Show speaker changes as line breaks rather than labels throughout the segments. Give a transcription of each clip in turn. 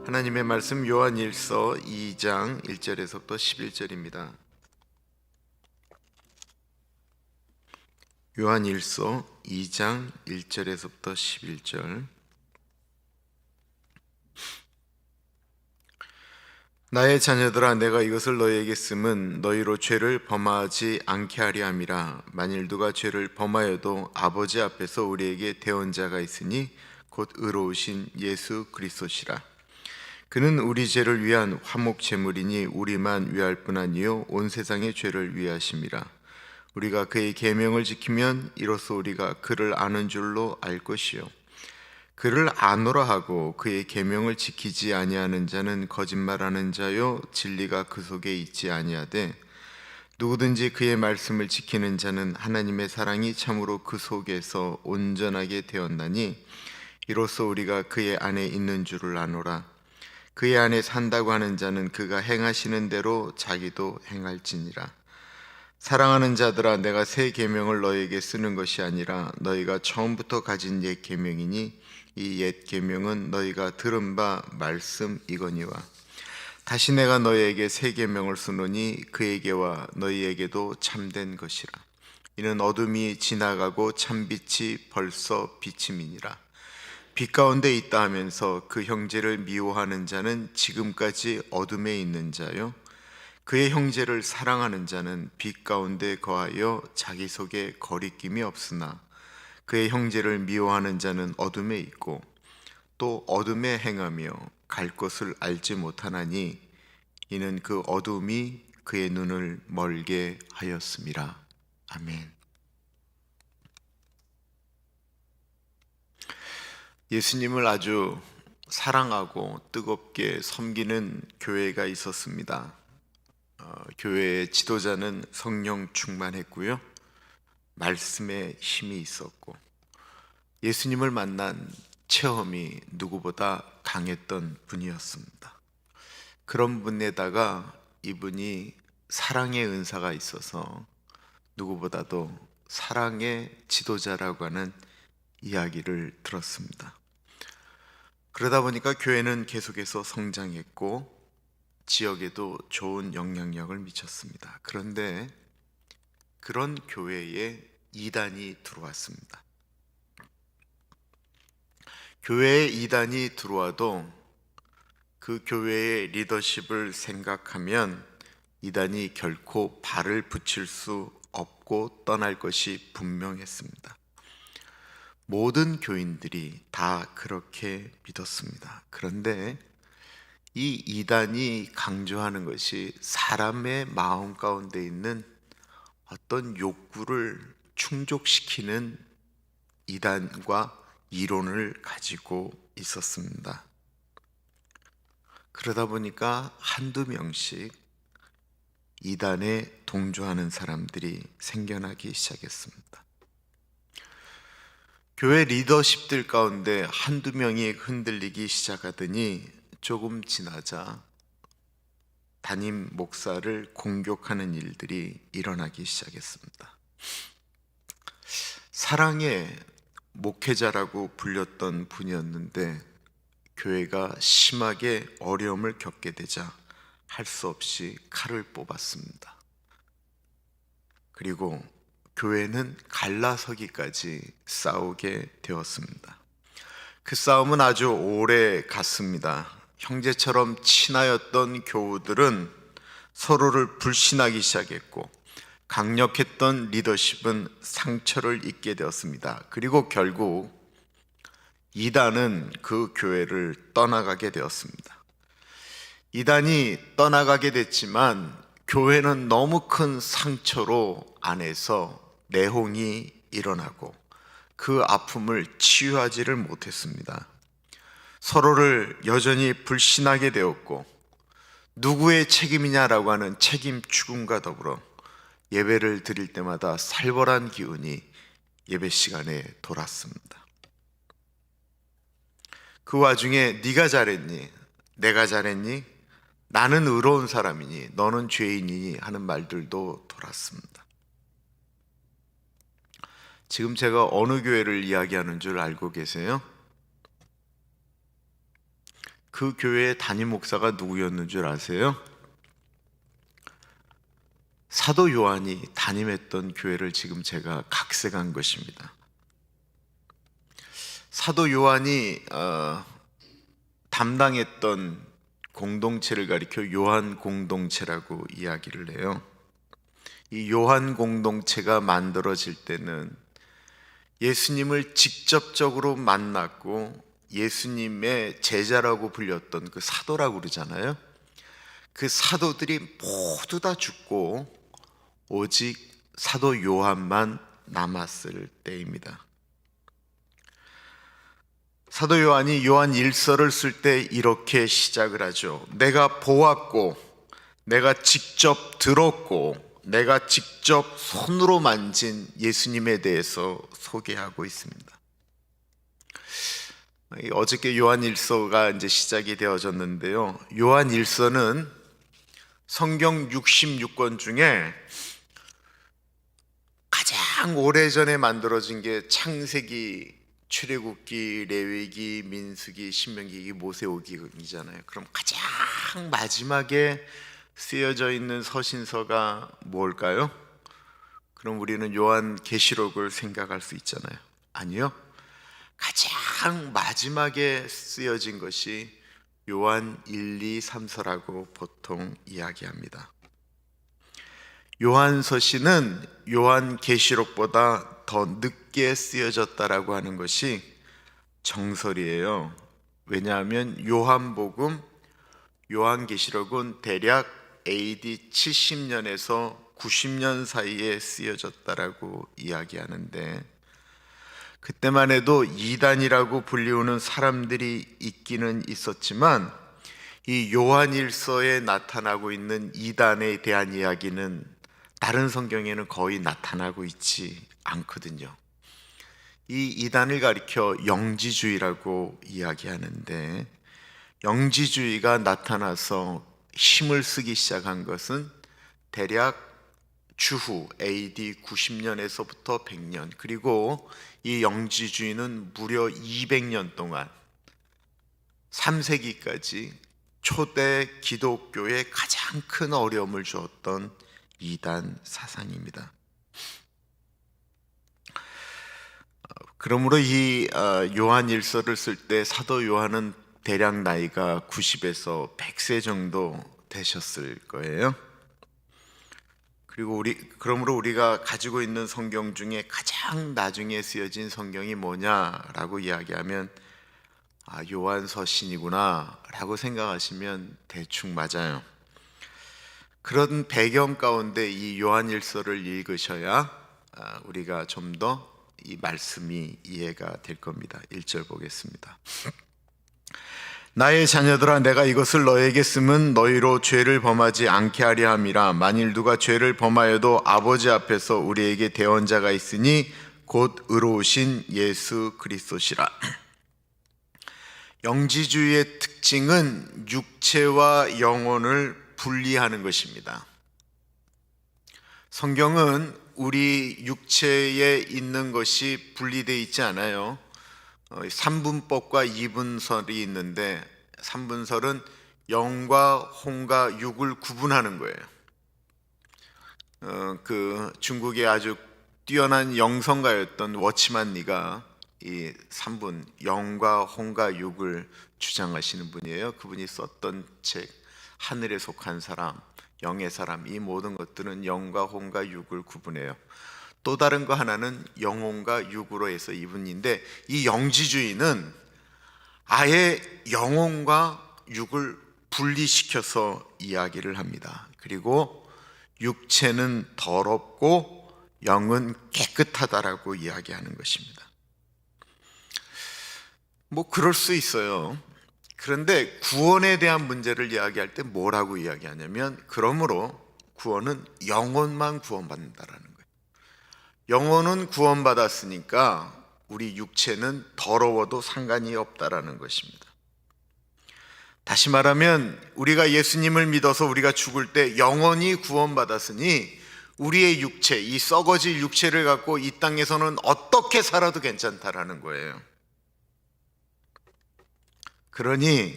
하나님의 말씀 요한일서 2장 1절에서부터 11절입니다. 요한일서 2장 1절에서부터 11절. 나의 자녀들아, 내가 이것을 너희에게 쓰면 너희로 죄를 범하지 않게 하려 함이라. 만일 누가 죄를 범하여도 아버지 앞에서 우리에게 대언자가 있으니 곧 의로우신 예수 그리스도시라. 그는 우리 죄를 위한 화목 제물이니 우리만 위할 뿐 아니요 온 세상의 죄를 위하심이라. 우리가 그의 계명을 지키면 이로써 우리가 그를 아는 줄로 알 것이요 그를 아노라 하고 그의 계명을 지키지 아니하는 자는 거짓말하는 자요 진리가 그 속에 있지 아니하되 누구든지 그의 말씀을 지키는 자는 하나님의 사랑이 참으로 그 속에서 온전하게 되었나니 이로써 우리가 그의 안에 있는 줄을 아노라. 그의 안에 산다고 하는 자는 그가 행하시는 대로 자기도 행할지니라. 사랑하는 자들아, 내가 새 계명을 너희에게 쓰는 것이 아니라 너희가 처음부터 가진 옛 계명이니 이 옛 계명은 너희가 들은 바 말씀 이거니와 다시 내가 너희에게 새 계명을 쓰노니 그에게와 너희에게도 참된 것이라. 이는 어둠이 지나가고 참빛이 벌써 비침이니라. 빛 가운데 있다 하면서 그 형제를 미워하는 자는 지금까지 어둠에 있는 자요 그의 형제를 사랑하는 자는 빛 가운데 거하여 자기 속에 거리낌이 없으나 그의 형제를 미워하는 자는 어둠에 있고 또 어둠에 행하며 갈 곳을 알지 못하나니 이는 그 어둠이 그의 눈을 멀게 하였음이라. 아멘. 예수님을 아주 사랑하고 뜨겁게 섬기는 교회가 있었습니다. 교회의 지도자는 성령 충만했고요, 말씀에 힘이 있었고 예수님을 만난 체험이 누구보다 강했던 분이었습니다. 그런 분에다가 이분이 사랑의 은사가 있어서 누구보다도 사랑의 지도자라고 하는 이야기를 들었습니다. 그러다 보니까 교회는 계속해서 성장했고 지역에도 좋은 영향력을 미쳤습니다. 그런데 그런 교회에 이단이 들어왔습니다. 교회에 이단이 들어와도 그 교회의 리더십을 생각하면 이단이 결코 발을 붙일 수 없고 떠날 것이 분명했습니다. 모든 교인들이 다 그렇게 믿었습니다. 그런데 이 이단이 강조하는 것이 사람의 마음 가운데 있는 어떤 욕구를 충족시키는 이단과 이론을 가지고 있었습니다. 그러다 보니까 한두 명씩 이단에 동조하는 사람들이 생겨나기 시작했습니다. 교회 리더십들 가운데 한두 명이 흔들리기 시작하더니 조금 지나자 담임 목사를 공격하는 일들이 일어나기 시작했습니다. 사랑의 목회자라고 불렸던 분이었는데 교회가 심하게 어려움을 겪게 되자 할 수 없이 칼을 뽑았습니다. 그리고 교회는 갈라서기까지 싸우게 되었습니다. 그 싸움은 아주 오래 갔습니다. 형제처럼 친하였던 교우들은 서로를 불신하기 시작했고 강력했던 리더십은 상처를 입게 되었습니다. 그리고 결국 이단은 그 교회를 떠나가게 되었습니다. 이단이 떠나가게 됐지만 교회는 너무 큰 상처로 안에서 내홍이 일어나고 그 아픔을 치유하지를 못했습니다. 서로를 여전히 불신하게 되었고 누구의 책임이냐라고 하는 책임 추궁과 더불어 예배를 드릴 때마다 살벌한 기운이 예배 시간에 돌았습니다. 그 와중에 네가 잘했니? 내가 잘했니? 나는 의로운 사람이니 너는 죄인이니 하는 말들도 돌았습니다. 지금 제가 어느 교회를 이야기하는 줄 알고 계세요? 그 교회의 담임 목사가 누구였는 줄 아세요? 사도 요한이 담임했던 교회를 지금 제가 각색한 것입니다. 사도 요한이 담당했던 공동체를 가리켜 요한 공동체라고 이야기를 해요. 이 요한 공동체가 만들어질 때는 예수님을 직접적으로 만났고 예수님의 제자라고 불렸던 그 사도라고 그러잖아요. 그 사도들이 모두 다 죽고 오직 사도 요한만 남았을 때입니다. 사도 요한이 요한 1서를 쓸 때 이렇게 시작을 하죠. 내가 보았고, 내가 직접 들었고, 내가 직접 손으로 만진 예수님에 대해서 소개하고 있습니다. 어저께 요한 1서가 이제 시작이 되어졌는데요. 요한 1서는 성경 66권 중에 가장 오래전에 만들어진 게 창세기, 출애굽기, 레위기, 민수기, 신명기, 모세오기이잖아요. 그럼 가장 마지막에 쓰여져 있는 서신서가 뭘까요? 그럼 우리는 요한계시록을 생각할 수 있잖아요. 아니요. 가장 마지막에 쓰여진 것이 요한 1, 2, 3서라고 보통 이야기합니다. 요한서신은 요한계시록보다 더 늦게 쓰여졌다라고 하는 것이 정설이에요. 왜냐하면 요한복음, 요한계시록은 대략 AD 70년에서 90년 사이에 쓰여졌다라고 이야기하는데, 그때만 해도 이단이라고 불리우는 사람들이 있기는 있었지만 이 요한일서에 나타나고 있는 이단에 대한 이야기는 다른 성경에는 거의 나타나고 있지 않거든요. 이 이단을 가리켜 영지주의라고 이야기하는데, 영지주의가 나타나서 힘을 쓰기 시작한 것은 대략 주후 AD 90년에서부터 100년, 그리고 이 영지주의는 무려 200년 동안 3세기까지 초대 기독교에 가장 큰 어려움을 주었던 이단 사상입니다. 그러므로 이 요한 일서를 쓸 때 사도 요한은 대략 나이가 90에서 100세 정도 되셨을 거예요. 그리고 그러므로 우리가 가지고 있는 성경 중에 가장 나중에 쓰여진 성경이 뭐냐라고 이야기하면 요한서신이구나 라고 생각하시면 대충 맞아요. 그런 배경 가운데 이 요한일서를 읽으셔야 우리가 좀 더 이 말씀이 이해가 될 겁니다. 1절 보겠습니다. 나의 자녀들아, 내가 이것을 너에게 쓰면 너희로 죄를 범하지 않게 하려 함이라. 만일 누가 죄를 범하여도 아버지 앞에서 우리에게 대언자가 있으니 곧 의로우신 예수 그리스도시라. 영지주의의 특징은 육체와 영혼을 분리하는 것입니다. 성경은 우리 육체에 있는 것이 분리되어 있지 않아요. 3분법과 2분설이 있는데 3분설은 영과 혼과 육을 구분하는 거예요. 그 중국의 아주 뛰어난 영성가였던 워치만 리가 이 3분, 영과 혼과 육을 주장하시는 분이에요. 그분이 썼던 책 하늘에 속한 사람, 영의 사람, 이 모든 것들은 영과 혼과 육을 구분해요. 또 다른 거 하나는 영혼과 육으로 해서 이분인데, 이 영지주의는 아예 영혼과 육을 분리시켜서 이야기를 합니다. 그리고 육체는 더럽고 영은 깨끗하다라고 이야기하는 것입니다. 뭐 그럴 수 있어요. 그런데 구원에 대한 문제를 이야기할 때 뭐라고 이야기하냐면, 그러므로 구원은 영혼만 구원받는다라는 거예요. 영혼은 구원받았으니까 우리 육체는 더러워도 상관이 없다라는 것입니다. 다시 말하면 우리가 예수님을 믿어서 우리가 죽을 때 영혼이 구원받았으니 우리의 육체, 이 썩어질 육체를 갖고 이 땅에서는 어떻게 살아도 괜찮다라는 거예요. 그러니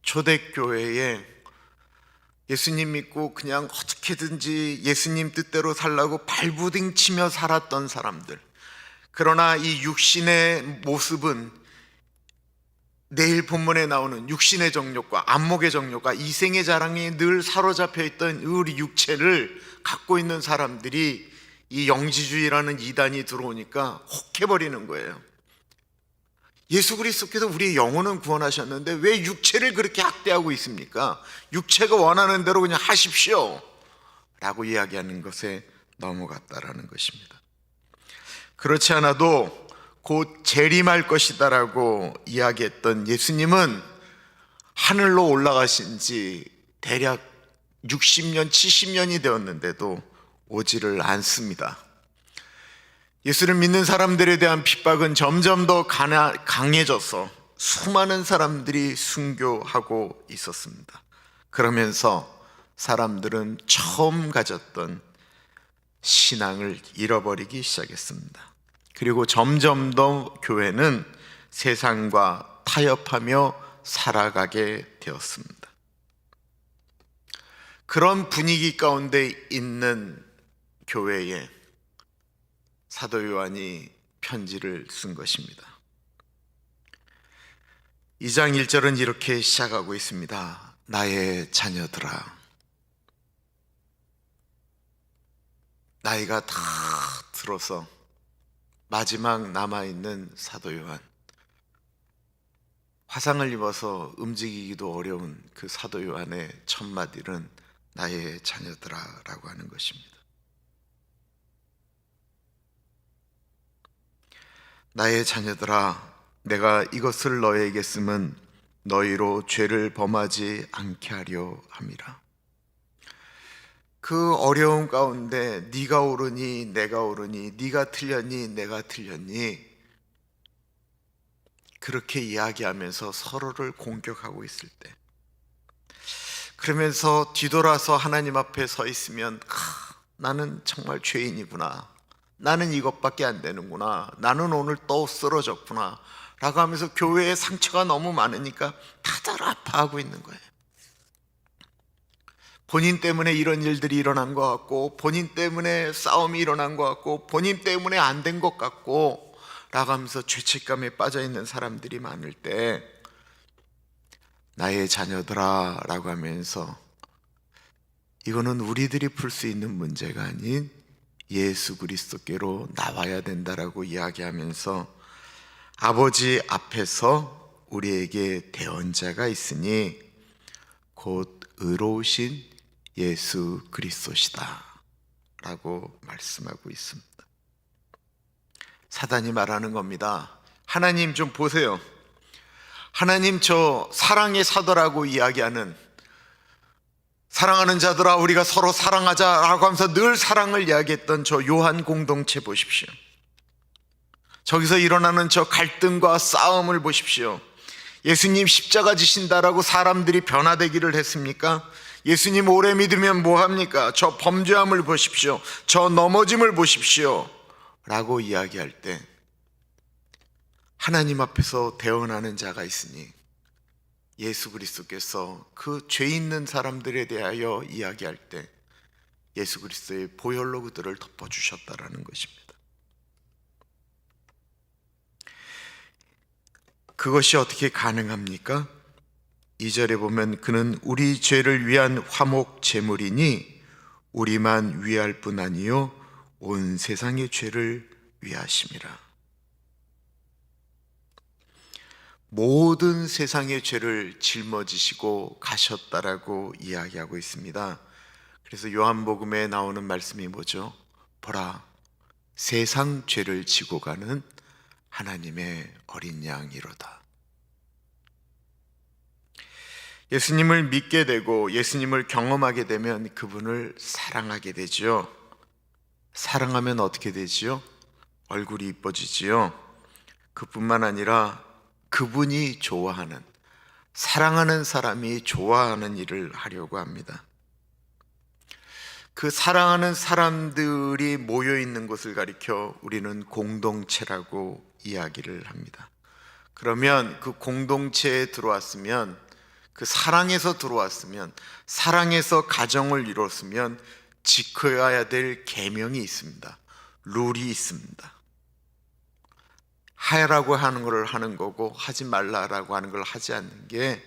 초대교회에 예수님 믿고 그냥 어떻게든지 예수님 뜻대로 살라고 발부딩 치며 살았던 사람들, 그러나 이 육신의 모습은 내일 본문에 나오는 육신의 정욕과 안목의 정욕과 이생의 자랑에 늘 사로잡혀 있던 우리 육체를 갖고 있는 사람들이 이 영지주의라는 이단이 들어오니까 혹해버리는 거예요. 예수 그리스도께서 우리의 영혼은 구원하셨는데 왜 육체를 그렇게 학대하고 있습니까? 육체가 원하는 대로 그냥 하십시오 라고 이야기하는 것에 넘어갔다라는 것입니다. 그렇지 않아도 곧 재림할 것이다 라고 이야기했던 예수님은 하늘로 올라가신 지 대략 60년, 70년이 되었는데도 오지를 않습니다. 예수를 믿는 사람들에 대한 핍박은 점점 더 강해져서 수많은 사람들이 순교하고 있었습니다. 그러면서 사람들은 처음 가졌던 신앙을 잃어버리기 시작했습니다. 그리고 점점 더 교회는 세상과 타협하며 살아가게 되었습니다. 그런 분위기 가운데 있는 교회에 사도 요한이 편지를 쓴 것입니다. 2장 1절은 이렇게 시작하고 있습니다. 나의 자녀들아. 나이가 다 들어서 마지막 남아있는 사도 요한, 화상을 입어서 움직이기도 어려운 그 사도 요한의 첫 마디는 나의 자녀들아 라고 하는 것입니다. 나의 자녀들아, 내가 이것을 너희에게 쓰면 너희로 죄를 범하지 않게 하려 함이라. 그 어려움 가운데 네가 옳으니 내가 옳으니, 네가 틀렸니 내가 틀렸니, 그렇게 이야기하면서 서로를 공격하고 있을 때, 그러면서 뒤돌아서 하나님 앞에 서 있으면 나는 정말 죄인이구나, 나는 이것밖에 안 되는구나, 나는 오늘 또 쓰러졌구나 라고 하면서 교회에 상처가 너무 많으니까 다들 아파하고 있는 거예요. 본인 때문에 이런 일들이 일어난 것 같고, 본인 때문에 싸움이 일어난 것 같고, 본인 때문에 안 된 것 같고 라고 하면서 죄책감에 빠져 있는 사람들이 많을 때, 나의 자녀들아 라고 하면서 이거는 우리들이 풀 수 있는 문제가 아닌 예수 그리스도께로 나와야 된다라고 이야기하면서 아버지 앞에서 우리에게 대언자가 있으니 곧 의로우신 예수 그리스도시다 라고 말씀하고 있습니다. 사단이 말하는 겁니다. 하나님 좀 보세요. 하나님 저 사랑의 사도라고 이야기하는, 사랑하는 자들아 우리가 서로 사랑하자라고 하면서 늘 사랑을 이야기했던 저 요한 공동체 보십시오. 저기서 일어나는 저 갈등과 싸움을 보십시오. 예수님 십자가 지신다라고 사람들이 변화되기를 했습니까? 예수님 오래 믿으면 뭐합니까? 저 범죄함을 보십시오, 저 넘어짐을 보십시오 라고 이야기할 때, 하나님 앞에서 대언하는 자가 있으니 예수 그리스도께서 그 죄 있는 사람들에 대하여 이야기할 때 예수 그리스도의 보혈로 그들을 덮어주셨다라는 것입니다. 그것이 어떻게 가능합니까? 2절에 보면 그는 우리 죄를 위한 화목 제물이니 우리만 위할 뿐 아니요 온 세상의 죄를 위하심이라. 모든 세상의 죄를 짊어지시고 가셨다라고 이야기하고 있습니다. 그래서 요한복음에 나오는 말씀이 뭐죠? 보라, 세상 죄를 지고 가는 하나님의 어린 양이로다. 예수님을 믿게 되고 예수님을 경험하게 되면 그분을 사랑하게 되죠. 사랑하면 어떻게 되지요? 얼굴이 이뻐지지요. 그뿐만 아니라 그분이 좋아하는, 사랑하는 사람이 좋아하는 일을 하려고 합니다. 그 사랑하는 사람들이 모여 있는 곳을 가리켜 우리는 공동체라고 이야기를 합니다. 그러면 그 공동체에 들어왔으면 그 사랑에서 들어왔으면, 사랑에서 가정을 이뤘으면 지켜야 될 계명이 있습니다. 룰이 있습니다. 하라고 하는 것을 하는 거고 하지 말라라고 하는 걸 하지 않는 게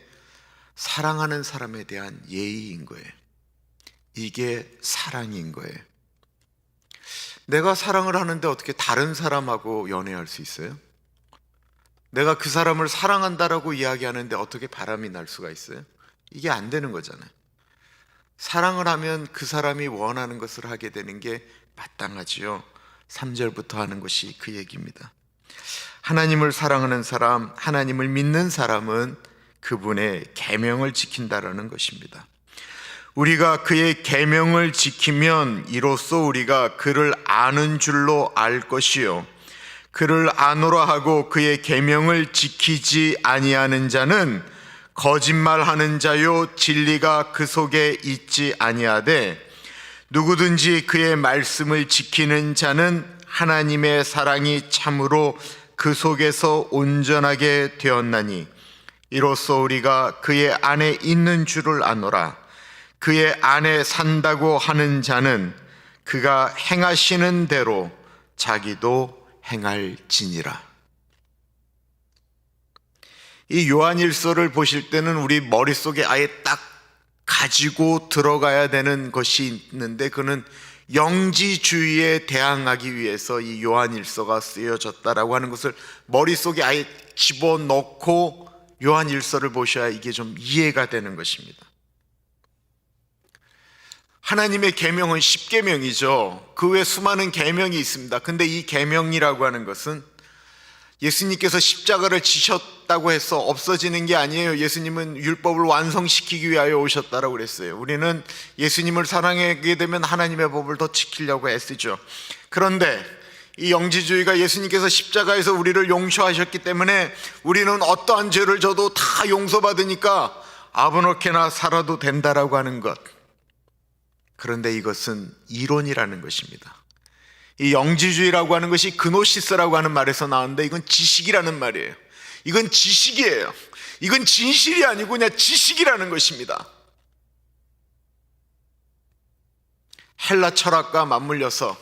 사랑하는 사람에 대한 예의인 거예요. 이게 사랑인 거예요. 내가 사랑을 하는데 어떻게 다른 사람하고 연애할 수 있어요? 내가 그 사람을 사랑한다라고 이야기하는데 어떻게 바람이 날 수가 있어요? 이게 안 되는 거잖아요. 사랑을 하면 그 사람이 원하는 것을 하게 되는 게 마땅하지요. 3절부터 하는 것이 그 얘기입니다. 하나님을 사랑하는 사람, 하나님을 믿는 사람은 그분의 계명을 지킨다라는 것입니다. 우리가 그의 계명을 지키면 이로써 우리가 그를 아는 줄로 알 것이요, 그를 아노라 하고 그의 계명을 지키지 아니하는 자는 거짓말하는 자요 진리가 그 속에 있지 아니하되 누구든지 그의 말씀을 지키는 자는 하나님의 사랑이 참으로 그 속에서 온전하게 되었나니 이로써 우리가 그의 안에 있는 줄을 아노라. 그의 안에 산다고 하는 자는 그가 행하시는 대로 자기도 행할지니라. 이 요한일서를 보실 때는 우리 머릿속에 아예 딱 가지고 들어가야 되는 것이 있는데, 그는 영지주의에 대항하기 위해서 이 요한일서가 쓰여졌다라고 하는 것을 머릿속에 아예 집어넣고 요한일서를 보셔야 이게 좀 이해가 되는 것입니다. 하나님의 계명은 10계명이죠. 그 외에 수많은 계명이 있습니다. 근데 이 계명이라고 하는 것은 예수님께서 십자가를 지셨다고 해서 없어지는 게 아니에요. 예수님은 율법을 완성시키기 위하여 오셨다라고 그랬어요. 우리는 예수님을 사랑하게 되면 하나님의 법을 더 지키려고 애쓰죠. 그런데 이 영지주의가 예수님께서 십자가에서 우리를 용서하셨기 때문에 우리는 어떠한 죄를 져도 다 용서받으니까 아무렇게나 살아도 된다라고 하는 것. 그런데 이것은 이론이라는 것입니다. 이 영지주의라고 하는 것이 그노시스라고 하는 말에서 나왔는데 이건 지식이라는 말이에요. 이건 지식이에요. 이건 진실이 아니고 그냥 지식이라는 것입니다. 헬라 철학과 맞물려서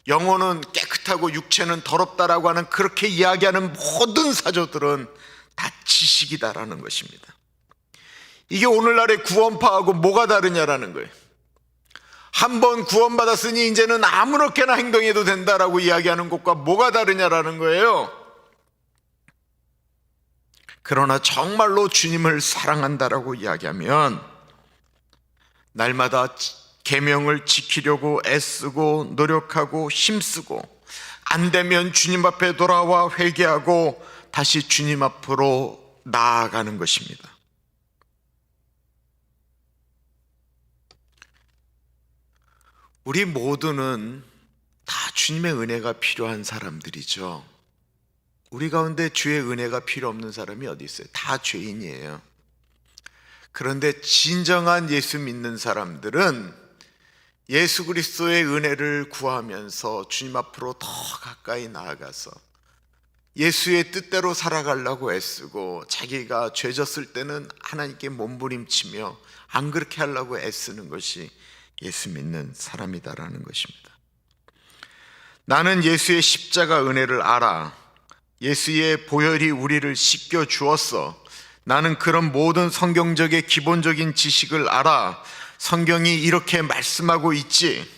영혼은 깨끗하고 육체는 더럽다라고 하는 그렇게 이야기하는 모든 사조들은 다 지식이다라는 것입니다. 이게 오늘날의 구원파하고 뭐가 다르냐라는 거예요. 한번 구원받았으니 이제는 아무렇게나 행동해도 된다라고 이야기하는 것과 뭐가 다르냐라는 거예요. 그러나 정말로 주님을 사랑한다라고 이야기하면 날마다 계명을 지키려고 애쓰고 노력하고 힘쓰고 안 되면 주님 앞에 돌아와 회개하고 다시 주님 앞으로 나아가는 것입니다. 우리 모두는 다 주님의 은혜가 필요한 사람들이죠. 우리 가운데 주의 은혜가 필요 없는 사람이 어디 있어요? 다 죄인이에요. 그런데 진정한 예수 믿는 사람들은 예수 그리스도의 은혜를 구하면서 주님 앞으로 더 가까이 나아가서 예수의 뜻대로 살아가려고 애쓰고 자기가 죄졌을 때는 하나님께 몸부림치며 안 그렇게 하려고 애쓰는 것이 예수 믿는 사람이다라는 것입니다. 나는 예수의 십자가 은혜를 알아. 예수의 보혈이 우리를 씻겨 주었어. 나는 그런 모든 성경적인 기본적인 지식을 알아. 성경이 이렇게 말씀하고 있지.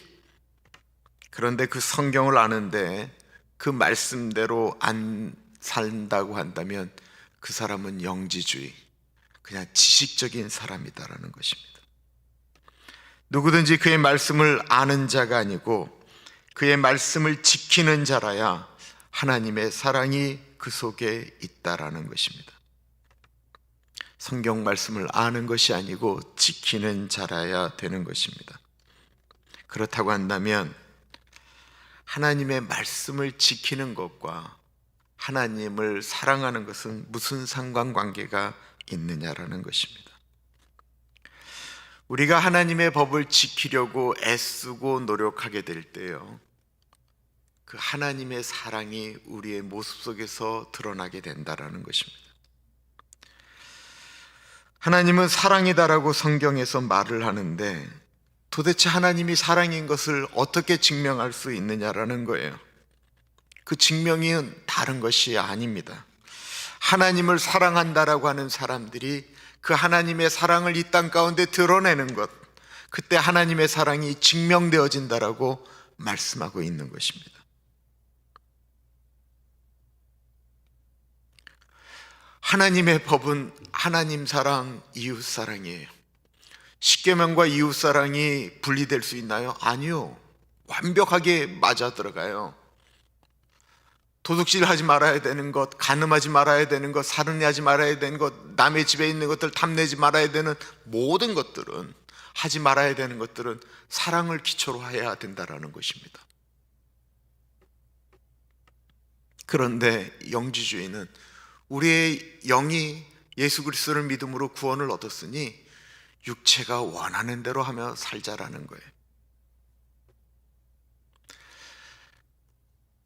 그런데 그 성경을 아는데 그 말씀대로 안 산다고 한다면 그 사람은 영지주의, 그냥 지식적인 사람이다라는 것입니다. 누구든지 그의 말씀을 아는 자가 아니고 그의 말씀을 지키는 자라야 하나님의 사랑이 그 속에 있다라는 것입니다. 성경 말씀을 아는 것이 아니고 지키는 자라야 되는 것입니다. 그렇다고 한다면 하나님의 말씀을 지키는 것과 하나님을 사랑하는 것은 무슨 상관관계가 있느냐라는 것입니다. 우리가 하나님의 법을 지키려고 애쓰고 노력하게 될 때요, 그 하나님의 사랑이 우리의 모습 속에서 드러나게 된다라는 것입니다. 하나님은 사랑이다라고 성경에서 말을 하는데 도대체 하나님이 사랑인 것을 어떻게 증명할 수 있느냐라는 거예요. 그 증명은 다른 것이 아닙니다. 하나님을 사랑한다라고 하는 사람들이 그 하나님의 사랑을 이 땅 가운데 드러내는 것, 그때 하나님의 사랑이 증명되어진다라고 말씀하고 있는 것입니다. 하나님의 법은 하나님 사랑, 이웃 사랑이에요. 십계명과 이웃 사랑이 분리될 수 있나요? 아니요. 완벽하게 맞아 들어가요. 도둑질하지 말아야 되는 것, 간음하지 말아야 되는 것, 살인하지 말아야 되는 것, 남의 집에 있는 것들 탐내지 말아야 되는 모든 것들은, 하지 말아야 되는 것들은 사랑을 기초로 해야 된다라는 것입니다. 그런데 영지주의는 우리의 영이 예수 그리스도를 믿음으로 구원을 얻었으니 육체가 원하는 대로 하며 살자라는 거예요.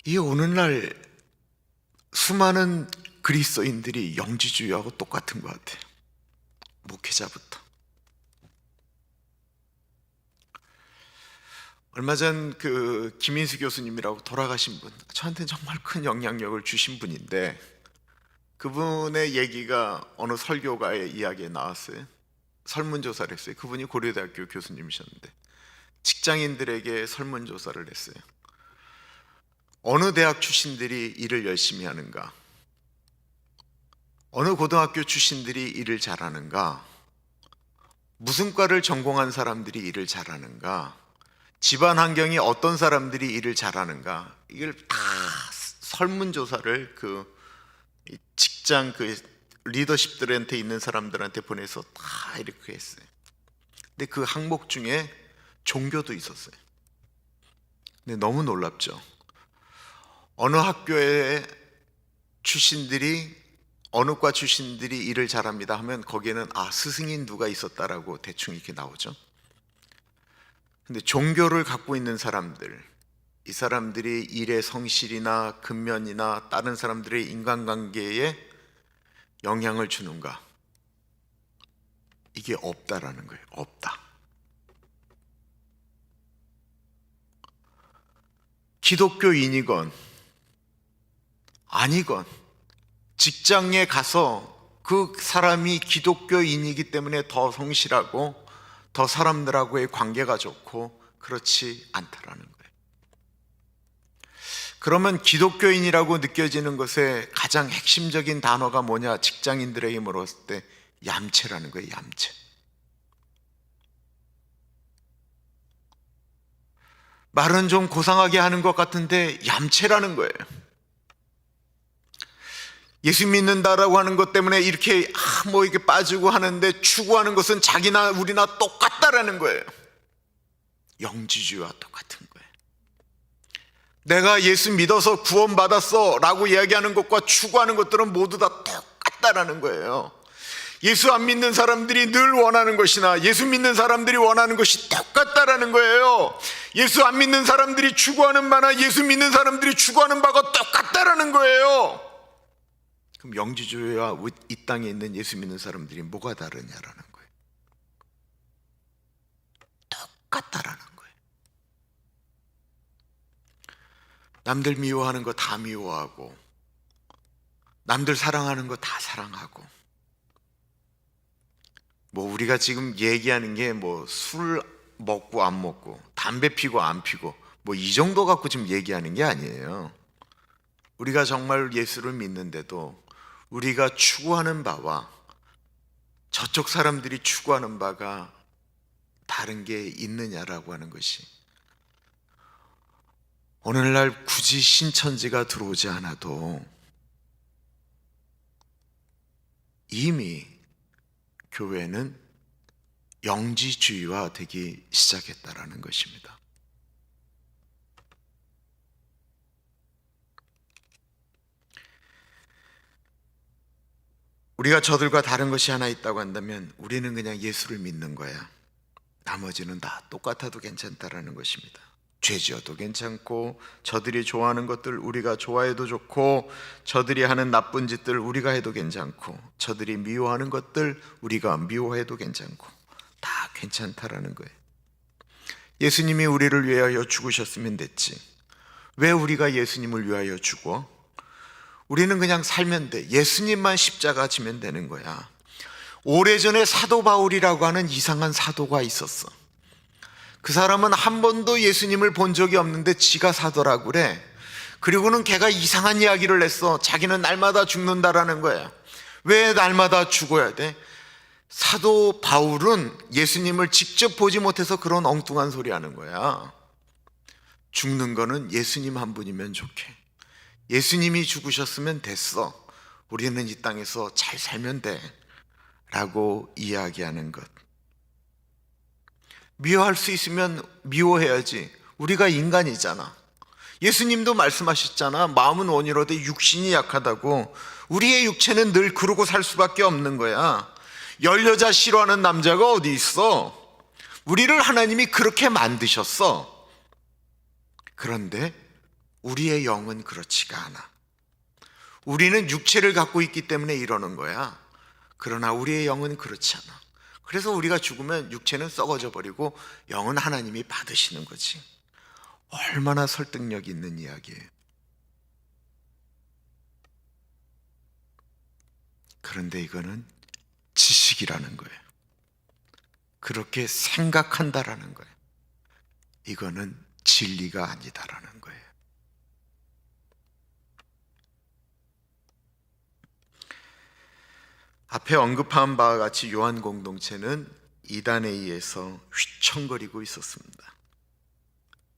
이 오늘날 수많은 그리스도인들이 영지주의하고 똑같은 것 같아요. 목회자부터. 얼마 전 그 김인수 교수님이라고 돌아가신 분, 저한테는 정말 큰 영향력을 주신 분인데, 그분의 얘기가 어느 설교가의 이야기에 나왔어요. 설문조사를 했어요. 그분이 고려대학교 교수님이셨는데 직장인들에게 설문조사를 했어요. 어느 대학 출신들이 일을 열심히 하는가? 어느 고등학교 출신들이 일을 잘하는가? 무슨 과를 전공한 사람들이 일을 잘하는가? 집안 환경이 어떤 사람들이 일을 잘하는가? 이걸 다 설문조사를 직장 리더십들한테 있는 사람들한테 보내서 다 이렇게 했어요. 근데 그 항목 중에 종교도 있었어요. 근데 너무 놀랍죠. 어느 학교의 출신들이, 어느 과 출신들이 일을 잘합니다 하면 거기에는 스승인 누가 있었다라고 대충 이렇게 나오죠. 근데 종교를 갖고 있는 사람들, 이 사람들이 일의 성실이나 근면이나 다른 사람들의 인간관계에 영향을 주는가? 이게 없다라는 거예요. 없다. 기독교인이건 아니건 직장에 가서 그 사람이 기독교인이기 때문에 더 성실하고 더 사람들하고의 관계가 좋고 그렇지 않다라는 거예요. 그러면 기독교인이라고 느껴지는 것의 가장 핵심적인 단어가 뭐냐? 직장인들에게 물었을 때 얌체라는 거예요. 얌체. 말은 좀 고상하게 하는 것 같은데 얌체라는 거예요. 예수 믿는다라고 하는 것 때문에 이렇게 이렇게 빠지고 하는데 추구하는 것은 자기나 우리나 똑같다라는 거예요. 영지주의와 똑같은 거예요. 내가 예수 믿어서 구원받았어 라고 이야기하는 것과 추구하는 것들은 모두 다 똑같다라는 거예요. 예수 안 믿는 사람들이 늘 원하는 것이나 예수 믿는 사람들이 원하는 것이 똑같다라는 거예요. 예수 안 믿는 사람들이 추구하는 바나 예수 믿는 사람들이 추구하는 바가 똑같다라는 거예요. 그럼 영지주의와 이 땅에 있는 예수 믿는 사람들이 뭐가 다르냐라는 거예요. 똑같다라는 거예요. 남들 미워하는 거 다 미워하고 남들 사랑하는 거 다 사랑하고, 우리가 지금 얘기하는 게 술 먹고 안 먹고 담배 피고 안 피고 이 정도 갖고 지금 얘기하는 게 아니에요. 우리가 정말 예수를 믿는데도 우리가 추구하는 바와 저쪽 사람들이 추구하는 바가 다른 게 있느냐라고 하는 것이, 오늘날 굳이 신천지가 들어오지 않아도 이미 교회는 영지주의화 되기 시작했다라는 것입니다. 우리가 저들과 다른 것이 하나 있다고 한다면 우리는 그냥 예수를 믿는 거야. 나머지는 다 똑같아도 괜찮다라는 것입니다. 죄지어도 괜찮고, 저들이 좋아하는 것들 우리가 좋아해도 좋고, 저들이 하는 나쁜 짓들 우리가 해도 괜찮고, 저들이 미워하는 것들 우리가 미워해도 괜찮고, 다 괜찮다라는 거예요. 예수님이 우리를 위하여 죽으셨으면 됐지. 왜 우리가 예수님을 위하여 죽어? 우리는 그냥 살면 돼. 예수님만 십자가 지면 되는 거야. 오래전에 사도 바울이라고 하는 이상한 사도가 있었어. 그 사람은 한 번도 예수님을 본 적이 없는데 지가 사도라고 그래. 그리고는 걔가 이상한 이야기를 했어. 자기는 날마다 죽는다라는 거야. 왜 날마다 죽어야 돼? 사도 바울은 예수님을 직접 보지 못해서 그런 엉뚱한 소리 하는 거야. 죽는 거는 예수님 한 분이면 좋게. 예수님이 죽으셨으면 됐어. 우리는 이 땅에서 잘 살면 돼. 라고 이야기하는 것. 미워할 수 있으면 미워해야지. 우리가 인간이잖아. 예수님도 말씀하셨잖아. 마음은 원이로되 육신이 약하다고. 우리의 육체는 늘 그러고 살 수밖에 없는 거야. 열여자 싫어하는 남자가 어디 있어? 우리를 하나님이 그렇게 만드셨어. 그런데 우리의 영은 그렇지가 않아. 우리는 육체를 갖고 있기 때문에 이러는 거야. 그러나 우리의 영은 그렇지 않아. 그래서 우리가 죽으면 육체는 썩어져 버리고 영은 하나님이 받으시는 거지. 얼마나 설득력 있는 이야기예요. 그런데 이거는 지식이라는 거예요. 그렇게 생각한다라는 거예요. 이거는 진리가 아니다라는 거예요. 앞에 언급한 바와 같이 요한 공동체는 이단에 의해서 휘청거리고 있었습니다.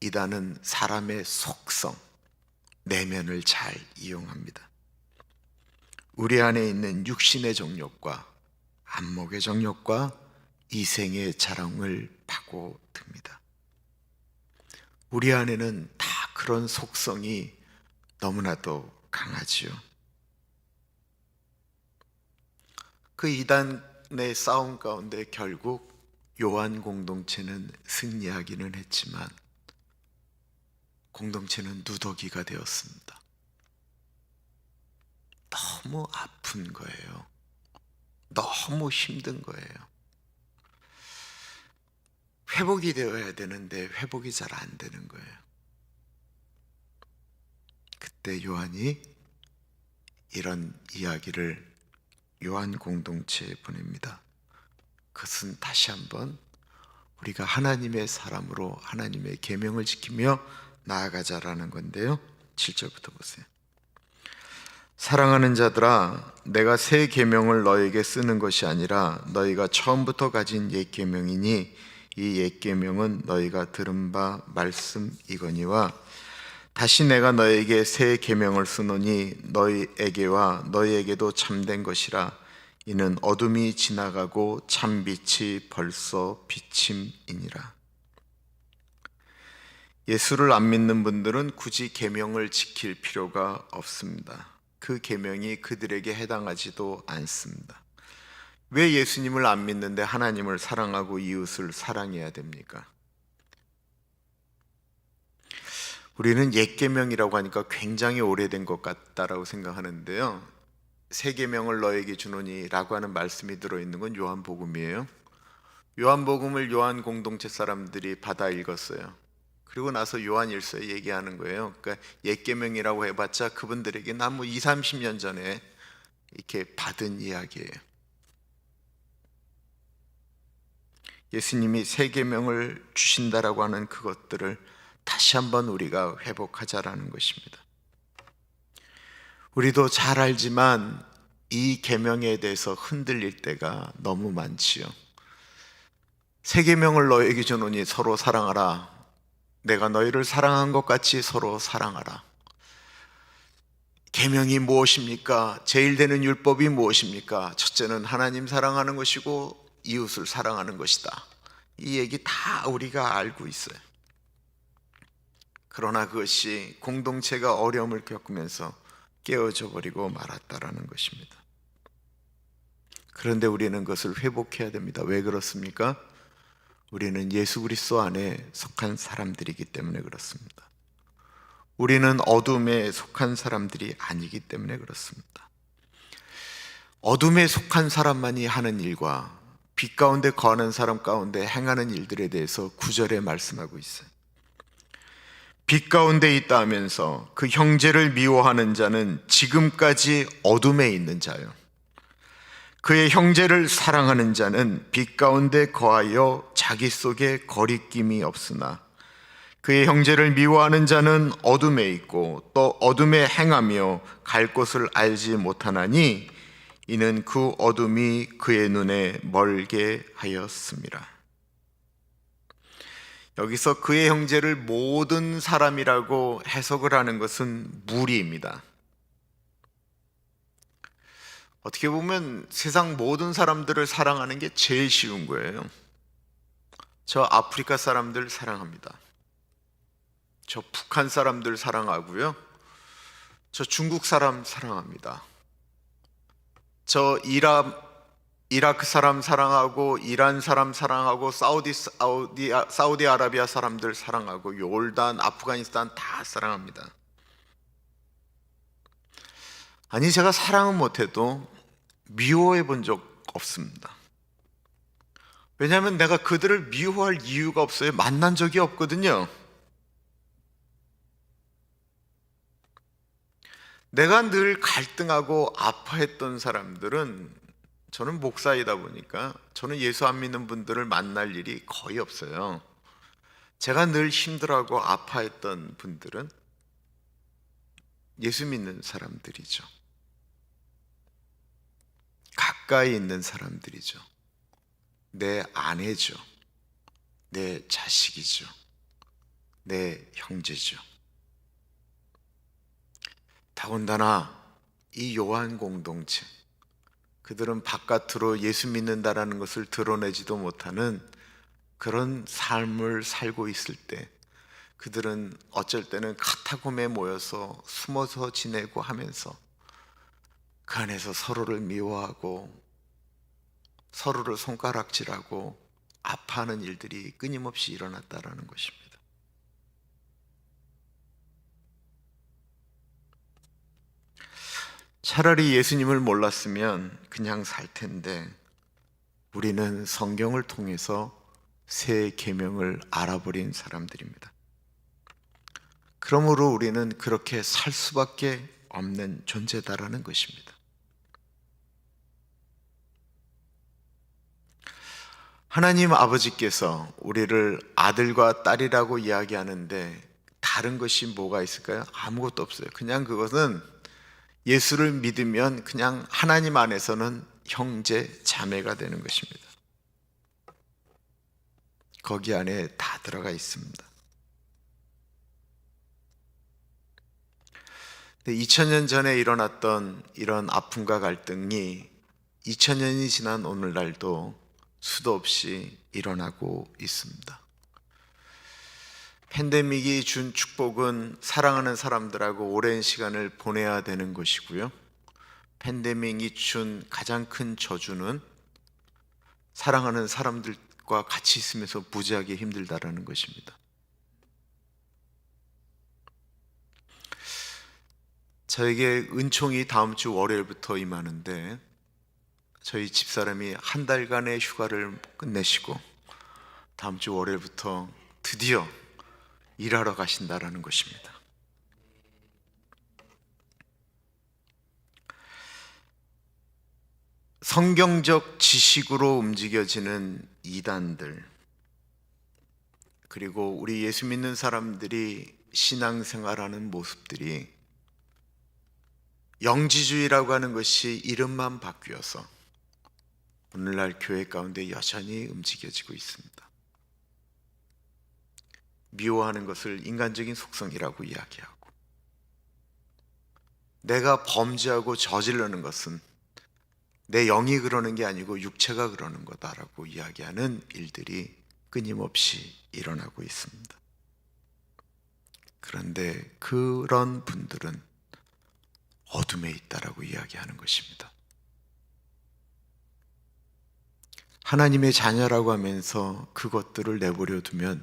이단은 사람의 속성, 내면을 잘 이용합니다. 우리 안에 있는 육신의 정욕과 안목의 정욕과 이생의 자랑을 파고듭니다. 우리 안에는 다 그런 속성이 너무나도 강하지요. 그 이단의 싸움 가운데 결국 요한 공동체는 승리하기는 했지만 공동체는 누더기가 되었습니다. 너무 아픈 거예요. 너무 힘든 거예요. 회복이 되어야 되는데 회복이 잘 안 되는 거예요. 그때 요한이 이런 이야기를 요한 공동체에 보냅니다. 그것은 다시 한번 우리가 하나님의 사람으로 하나님의 계명을 지키며 나아가자라는 건데요. 7절부터 보세요. 사랑하는 자들아, 내가 새 계명을 너에게 쓰는 것이 아니라 너희가 처음부터 가진 옛 계명이니 이 옛 계명은 너희가 들은 바 말씀이거니와 다시 내가 너에게 새 계명을 쓰노니 너희에게와 너희에게도 참된 것이라. 이는 어둠이 지나가고 참 빛이 벌써 비침이니라. 예수를 안 믿는 분들은 굳이 계명을 지킬 필요가 없습니다. 그 계명이 그들에게 해당하지도 않습니다. 왜 예수님을 안 믿는데 하나님을 사랑하고 이웃을 사랑해야 됩니까? 우리는 옛 계명이라고 하니까 굉장히 오래된 것 같다라고 생각하는데요. 새 계명을 너에게 주노니 라고 하는 말씀이 들어있는 건 요한복음이에요. 요한복음을 요한 공동체 사람들이 받아 읽었어요. 그리고 나서 요한일서에 얘기하는 거예요. 그러니까 옛 계명이라고 해봤자 그분들에게는 한 20, 30년 전에 이렇게 받은 이야기예요. 예수님이 새 계명을 주신다라고 하는 그것들을 다시 한번 우리가 회복하자라는 것입니다. 우리도 잘 알지만 이 계명에 대해서 흔들릴 때가 너무 많지요. 새 계명을 너에게 주노니 서로 사랑하라. 내가 너희를 사랑한 것 같이 서로 사랑하라. 계명이 무엇입니까? 제일 되는 율법이 무엇입니까? 첫째는 하나님 사랑하는 것이고 이웃을 사랑하는 것이다. 이 얘기 다 우리가 알고 있어요. 그러나 그것이 공동체가 어려움을 겪으면서 깨어져 버리고 말았다라는 것입니다. 그런데 우리는 그것을 회복해야 됩니다. 왜 그렇습니까? 우리는 예수 그리스도 안에 속한 사람들이기 때문에 그렇습니다. 우리는 어둠에 속한 사람들이 아니기 때문에 그렇습니다. 어둠에 속한 사람만이 하는 일과 빛 가운데 거하는 사람 가운데 행하는 일들에 대해서 9절에 말씀하고 있어요. 빛 가운데 있다 하면서 그 형제를 미워하는 자는 지금까지 어둠에 있는 자요. 그의 형제를 사랑하는 자는 빛 가운데 거하여 자기 속에 거리낌이 없으나 그의 형제를 미워하는 자는 어둠에 있고 또 어둠에 행하며 갈 곳을 알지 못하나니 이는 그 어둠이 그의 눈에 멀게 하였습니다. 여기서 그의 형제를 모든 사람이라고 해석을 하는 것은 무리입니다. 어떻게 보면 세상 모든 사람들을 사랑하는 게 제일 쉬운 거예요. 저 아프리카 사람들 사랑합니다. 저 북한 사람들 사랑하고요. 저 중국 사람 사랑합니다. 저 이라크 사람 사랑하고 이란 사람 사랑하고 사우디아라비아 사람들 사랑하고 요르단, 아프가니스탄 다 사랑합니다. 아니 제가 사랑은 못해도 미워해 본 적 없습니다. 왜냐하면 내가 그들을 미워할 이유가 없어요. 만난 적이 없거든요. 내가 늘 갈등하고 아파했던 사람들은, 저는 목사이다 보니까 저는 예수 안 믿는 분들을 만날 일이 거의 없어요. 제가 늘 힘들어하고 아파했던 분들은 예수 믿는 사람들이죠. 가까이 있는 사람들이죠. 내 아내죠. 내 자식이죠. 내 형제죠. 더군다나 이 요한 공동체, 그들은 바깥으로 예수 믿는다라는 것을 드러내지도 못하는 그런 삶을 살고 있을 때 그들은 어쩔 때는 카타콤에 모여서 숨어서 지내고 하면서 그 안에서 서로를 미워하고 서로를 손가락질하고 아파하는 일들이 끊임없이 일어났다라는 것입니다. 차라리 예수님을 몰랐으면 그냥 살 텐데 우리는 성경을 통해서 새 계명을 알아버린 사람들입니다. 그러므로 우리는 그렇게 살 수밖에 없는 존재다라는 것입니다. 하나님 아버지께서 우리를 아들과 딸이라고 이야기하는데 다른 것이 뭐가 있을까요? 아무것도 없어요. 그냥 그것은 예수를 믿으면 그냥 하나님 안에서는 형제, 자매가 되는 것입니다. 거기 안에 다 들어가 있습니다. 2000년 전에 일어났던 이런 아픔과 갈등이 2000년이 지난 오늘날도 수도 없이 일어나고 있습니다. 팬데믹이 준 축복은 사랑하는 사람들하고 오랜 시간을 보내야 되는 것이고요. 팬데믹이 준 가장 큰 저주는 사랑하는 사람들과 같이 있으면서 무지하게 힘들다라는 것입니다. 저에게 은총이 다음 주 월요일부터 임하는데 저희 집사람이 한 달간의 휴가를 끝내시고 다음 주 월요일부터 드디어 일하러 가신다라는 것입니다. 성경적 지식으로 움직여지는 이단들, 그리고 우리 예수 믿는 사람들이 신앙생활하는 모습들이 영지주의라고 하는 것이 이름만 바뀌어서 오늘날 교회 가운데 여전히 움직여지고 있습니다. 미워하는 것을 인간적인 속성이라고 이야기하고, 내가 범죄하고 저지르는 것은 내 영이 그러는 게 아니고 육체가 그러는 거다라고 이야기하는 일들이 끊임없이 일어나고 있습니다. 그런데 그런 분들은 어둠에 있다라고 이야기하는 것입니다. 하나님의 자녀라고 하면서 그것들을 내버려 두면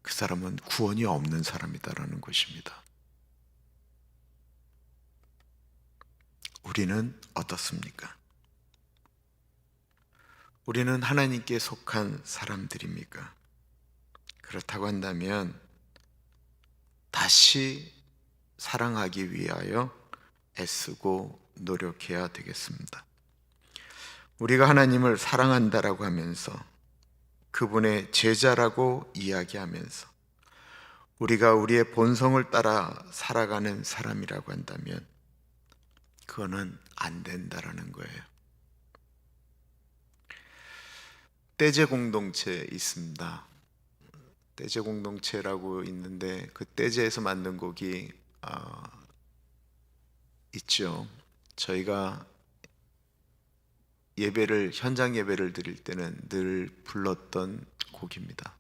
그 사람은 구원이 없는 사람이다라는 것입니다. 우리는 어떻습니까? 우리는 하나님께 속한 사람들입니까? 그렇다고 한다면 다시 사랑하기 위하여 애쓰고 노력해야 되겠습니다. 우리가 하나님을 사랑한다라고 하면서 그분의 제자라고 이야기하면서 우리가 우리의 본성을 따라 살아가는 사람이라고 한다면 그거는 안 된다라는 거예요. 떼제 공동체 있습니다. 떼제 공동체라고 있는데 그 떼제에서 만든 곡이 있죠. 저희가 현장 예배를 드릴 때는 늘 불렀던 곡입니다.